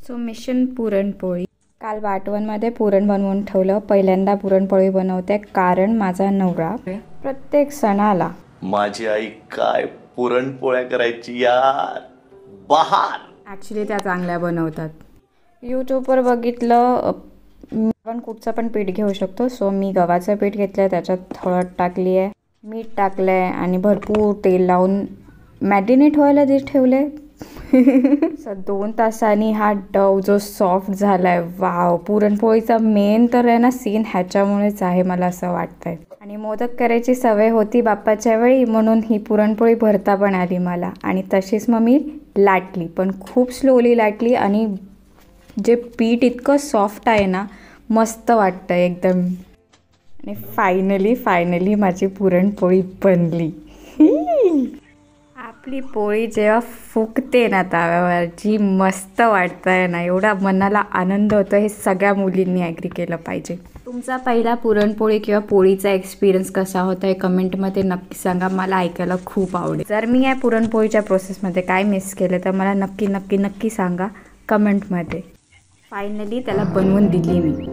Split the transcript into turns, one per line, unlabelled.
So mission puran poli. काल वाटवणमध्ये पुरण बनवून ठेवलं. पहिल्यांदा पुरणपोळी बनवते कारण माझा नवरा प्रत्येक सणाला
माझी आई काय पुरणपोळ्या करायची यार, बहार.
ॲक्च्युली त्या चांगल्या बनवतात. यूट्यूबवर बघितलं आपण कुठचं पण पीठ घेऊ शकतो. सो मी गव्हाचं पीठ घेतलं आहे, त्याच्यात हळद टाकली आहे, मीठ टाकलं आहे आणि भरपूर तेल लावून मॅरिनेट व्हायला ठेवले. 2 तासांनी हा डव जो सॉफ्ट झाला आहे. वाव, पुरणपोळीचा मेन तर आहे ना सीन ह्याच्यामुळेच आहे मला असं वाटतंय. आणि मोदक करायची सवय होती बाप्पाच्या वेळी, म्हणून ही पुरणपोळी भरता पण आली मला. आणि तशीच मग मी लाटली, पण खूप स्लोली लाटली. आणि जे पीठ इतकं सॉफ्ट आहे ना, मस्त वाटतं एकदम. आणि फायनली माझी पुरणपोळी बनली. आपली पोळी जेव्हा फुगते ना तव्यावर, जी मस्त वाटतंय ना, एवढा मनाला आनंद होतो. हे सगळ्या मुलींनी ॲग्री केलं पाहिजे. तुमचा पहिला पुरणपोळी किंवा पोळीचा एक्सपिरियन्स कसा होता हे कमेंटमध्ये नक्की सांगा. मला ऐकायला खूप आवडेल. जर मी या पुरणपोळीच्या प्रोसेसमध्ये काय मिस केलं तर मला नक्की सांगा कमेंटमध्ये. फायनली त्याला बनवून दिली मी.